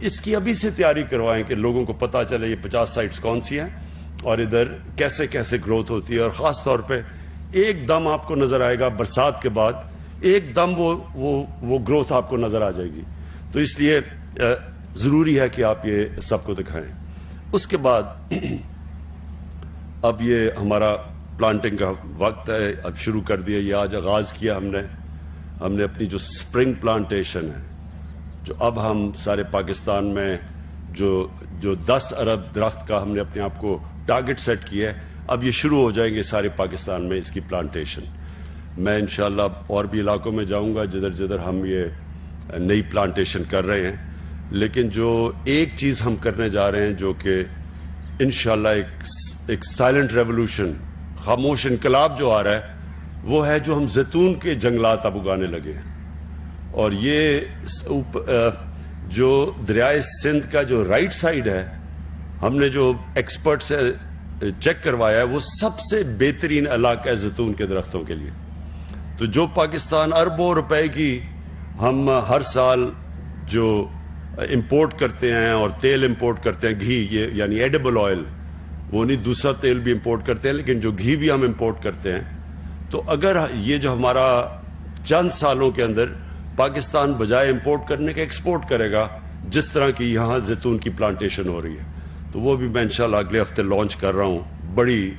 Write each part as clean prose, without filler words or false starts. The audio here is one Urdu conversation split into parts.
اس کی ابھی سے تیاری کروائیں کہ لوگوں کو پتا چلے یہ 50 سائٹس کون سی ہیں اور ادھر کیسے کیسے گروتھ ہوتی ہے. اور خاص طور پہ ایک دم آپ کو نظر آئے گا برسات کے بعد، ایک دم وہ گروتھ آپ کو نظر آ جائے گی. تو اس لیے ضروری ہے کہ آپ یہ سب کو دکھائیں. اس کے بعد اب یہ ہمارا پلانٹنگ کا وقت ہے، اب شروع کر دیا. یہ آج آغاز کیا ہم نے اپنی جو سپرنگ پلانٹیشن ہے، جو اب ہم سارے پاکستان میں جو 10 ارب درخت کا ہم نے اپنے آپ کو ٹارگٹ سیٹ کیا ہے، اب یہ شروع ہو جائیں گے سارے پاکستان میں اس کی پلانٹیشن. میں انشاءاللہ اور بھی علاقوں میں جاؤں گا جدھر ہم یہ نئی پلانٹیشن کر رہے ہیں. لیکن جو ایک چیز ہم کرنے جا رہے ہیں جو کہ انشاءاللہ ایک سائلنٹ ریولوشن، خاموش انقلاب جو آ رہا ہے، وہ ہے جو ہم زیتون کے جنگلات اب اگانے لگے ہیں. اور یہ جو دریائے سندھ کا جو رائٹ سائیڈ ہے، ہم نے جو ایکسپرٹ سے چیک کروایا ہے، وہ سب سے بہترین علاقہ ہے زیتون کے درختوں کے لیے. تو جو پاکستان اربوں روپے کی ہم ہر سال جو امپورٹ کرتے ہیں اور تیل امپورٹ کرتے ہیں، گھی، یہ یعنی ایڈیبل آئل، وہ نہیں دوسرا تیل بھی امپورٹ کرتے ہیں، لیکن جو گھی بھی ہم امپورٹ کرتے ہیں، تو اگر یہ جو ہمارا چند سالوں کے اندر پاکستان بجائے امپورٹ کرنے کے ایکسپورٹ کرے گا، جس طرح کی یہاں زیتون کی پلانٹیشن ہو رہی ہے، تو وہ بھی میں انشاءاللہ اگلے ہفتے لانچ کر رہا ہوں. بڑی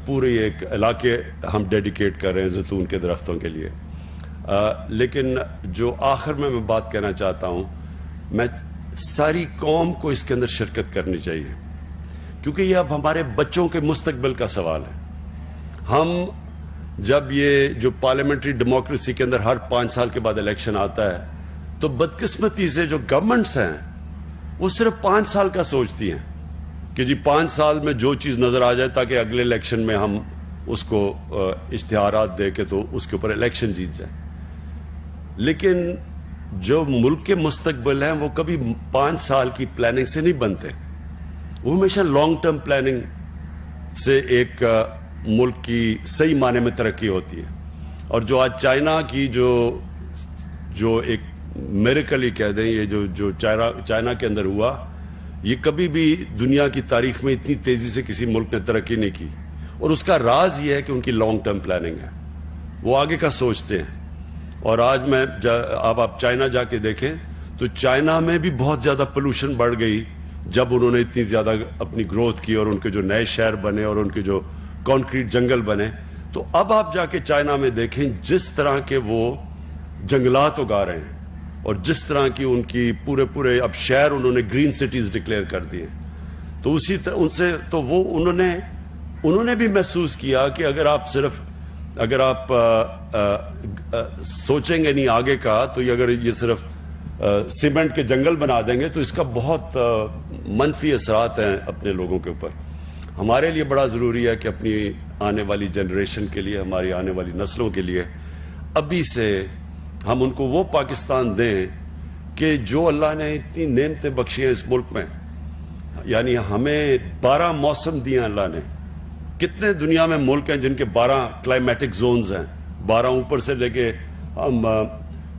پورے ایک علاقے ہم ڈیڈیکیٹ کر رہے ہیں زیتون کے درختوں کے لیے. لیکن جو آخر میں بات کہنا چاہتا ہوں، میں ساری قوم کو اس کے اندر شرکت کرنی چاہیے، کیونکہ یہ اب ہمارے بچوں کے مستقبل کا سوال ہے. ہم جب یہ جو پارلیمنٹری ڈیموکریسی کے اندر ہر 5 سال کے بعد الیکشن آتا ہے، تو بدقسمتی سے جو گورنمنٹس ہیں وہ صرف 5 سال کا سوچتی ہیں کہ جی 5 سال میں جو چیز نظر آ جائے تاکہ اگلے الیکشن میں ہم اس کو اشتہارات دے کے تو اس کے اوپر الیکشن جیت جائیں. لیکن جو ملک کے مستقبل ہیں وہ کبھی 5 سال کی پلاننگ سے نہیں بنتے، وہ ہمیشہ لانگ ٹرم پلاننگ سے ایک ملک کی صحیح معنی میں ترقی ہوتی ہے. اور جو آج چائنا کی جو ایک میریکل ہی کہہ دیں، یہ جو چائنا کے اندر ہوا، یہ کبھی بھی دنیا کی تاریخ میں اتنی تیزی سے کسی ملک نے ترقی نہیں کی. اور اس کا راز یہ ہے کہ ان کی لانگ ٹرم پلاننگ ہے، وہ آگے کا سوچتے ہیں. اور آج میں اب آپ چائنا جا کے دیکھیں تو چائنا میں بھی بہت زیادہ پولوشن بڑھ گئی جب انہوں نے اتنی زیادہ اپنی گروتھ کی اور ان کے جو نئے شہر بنے اور ان کے جو کانکریٹ جنگل بنے. تو اب آپ جا کے چائنا میں دیکھیں جس طرح کے وہ جنگلات اگا رہے ہیں اور جس طرح کی ان کی پورے اب شہر انہوں نے گرین سٹیز ڈکلیئر کر دیے. تو اسی طرح ان سے تو وہ انہوں نے بھی محسوس کیا کہ اگر آپ سوچیں گے نہیں آگے کا، تو اگر یہ صرف سیمنٹ کے جنگل بنا دیں گے تو اس کا بہت منفی اثرات ہیں اپنے لوگوں کے اوپر. ہمارے لیے بڑا ضروری ہے کہ اپنی آنے والی جنریشن کے لیے، ہماری آنے والی نسلوں کے لیے ابھی سے ہم ان کو وہ پاکستان دیں کہ جو اللہ نے اتنی نعمتیں بخشی ہیں اس ملک میں. یعنی ہمیں 12 موسم دیے اللہ نے. کتنے دنیا میں ملک ہیں جن کے 12 کلائمیٹک زونز ہیں، 12 اوپر سے لے کے ہم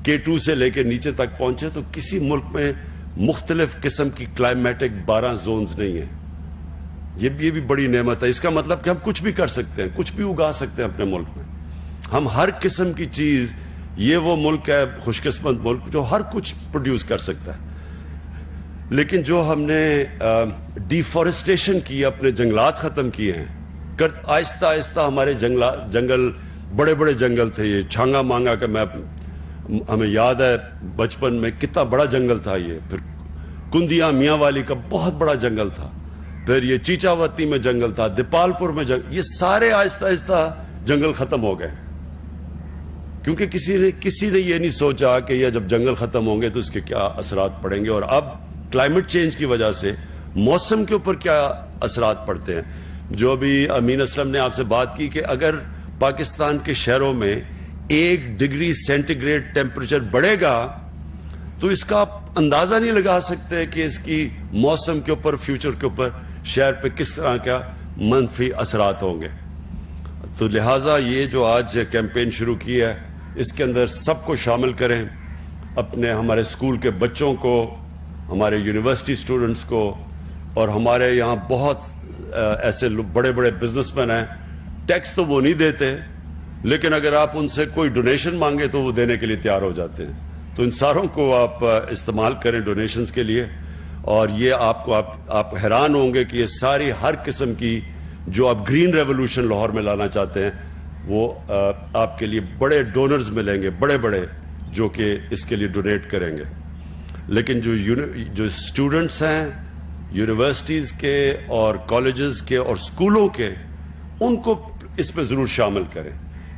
K2 سے لے کے نیچے تک پہنچے، تو کسی ملک میں مختلف قسم کی کلائمیٹک 12 زونز نہیں ہیں. یہ بھی بڑی نعمت ہے. اس کا مطلب کہ ہم کچھ بھی کر سکتے ہیں، کچھ بھی اگا سکتے ہیں اپنے ملک میں. ہم ہر قسم کی چیز، یہ وہ ملک ہے خوش قسمت ملک جو ہر کچھ پروڈیوس کر سکتا ہے. لیکن جو ہم نے ڈیفارسٹیشن کی، اپنے جنگلات ختم کیے ہیں، آہستہ آہستہ ہمارے جنگل بڑے جنگل تھے. یہ چھانگا مانگا کا ہمیں یاد ہے بچپن میں کتنا بڑا جنگل تھا یہ. پھر کندیا میاں والی کا بہت بڑا جنگل تھا. پھر یہ چیچاوتی میں جنگل تھا، دیپال پور میں جنگل. یہ سارے آہستہ آہستہ جنگل ختم ہو گئے کیونکہ کسی نے یہ نہیں سوچا کہ یہ جب جنگل ختم ہوں گے تو اس کے کیا اثرات پڑیں گے، اور اب کلائمیٹ چینج کی وجہ سے موسم کے اوپر کیا اثرات پڑتے ہیں. جو ابھی امین اسلم نے آپ سے بات کی کہ اگر پاکستان کے شہروں میں 1 ڈگری سینٹی گریڈ ٹیمپریچر بڑھے گا تو اس کا آپ اندازہ نہیں لگا سکتے کہ اس کی موسم کے اوپر، فیوچر کے اوپر، شہر پہ کس طرح کا منفی اثرات ہوں گے. تو لہٰذا یہ جو آج کیمپین شروع کی ہے، اس کے اندر سب کو شامل کریں. ہمارے اسکول کے بچوں کو ہمارے یونیورسٹی اسٹوڈنٹس کو، اور ہمارے یہاں بہت ایسے بڑے بڑے بزنس مین ہیں، ٹیکس تو وہ نہیں دیتے، لیکن اگر آپ ان سے کوئی ڈونیشن مانگے تو وہ دینے کے لیے تیار ہو جاتے ہیں. تو ان ساروں کو آپ استعمال کریں ڈونیشنز کے لیے، اور یہ آپ حیران ہوں گے کہ یہ ساری ہر قسم کی جو آپ گرین ریولوشن لاہور میں لانا چاہتے ہیں وہ آپ کے لیے بڑے ڈونرز ملیں گے، بڑے بڑے، جو کہ اس کے لیے ڈونیٹ کریں گے. لیکن جو اسٹوڈنٹس ہیں یونیورسٹیز کے اور کالجز کے اور اسکولوں کے، ان کو اس میں ضرور شامل کریں.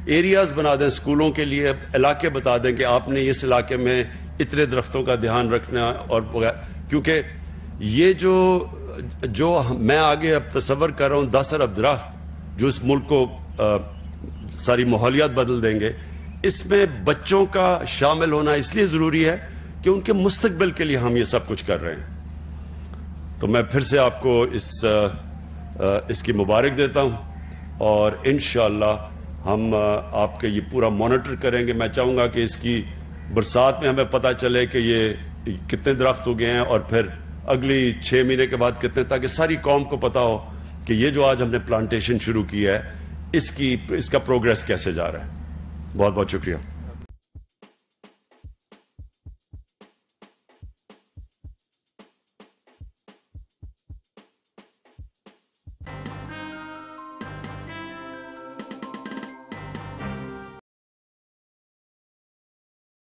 ایریاز بنا دیں اسکولوں کے لیے، علاقے بتا دیں کہ آپ نے اس علاقے میں اتنے درختوں کا دھیان رکھنا، اور کیونکہ یہ جو میں آگے اب تصور کر رہا ہوں 10 ارب درخت جو اس ملک کو ساری ماحولیات بدل دیں گے، اس میں بچوں کا شامل ہونا اس لیے ضروری ہے کہ ان کے مستقبل کے لیے ہم یہ سب کچھ کر رہے ہیں. تو میں پھر سے آپ کو اس کی مبارک دیتا ہوں، اور انشاءاللہ ہم آپ کے یہ پورا مانیٹر کریں گے. میں چاہوں گا کہ اس کی برسات میں ہمیں پتہ چلے کہ یہ کتنے درخت ہو گئے ہیں، اور پھر اگلی 6 مہینے کے بعد کتنے، تاکہ ساری قوم کو پتہ ہو کہ یہ جو آج ہم نے پلانٹیشن شروع کی ہے اس کا پروگریس کیسے جا رہا ہے. بہت بہت شکریہ.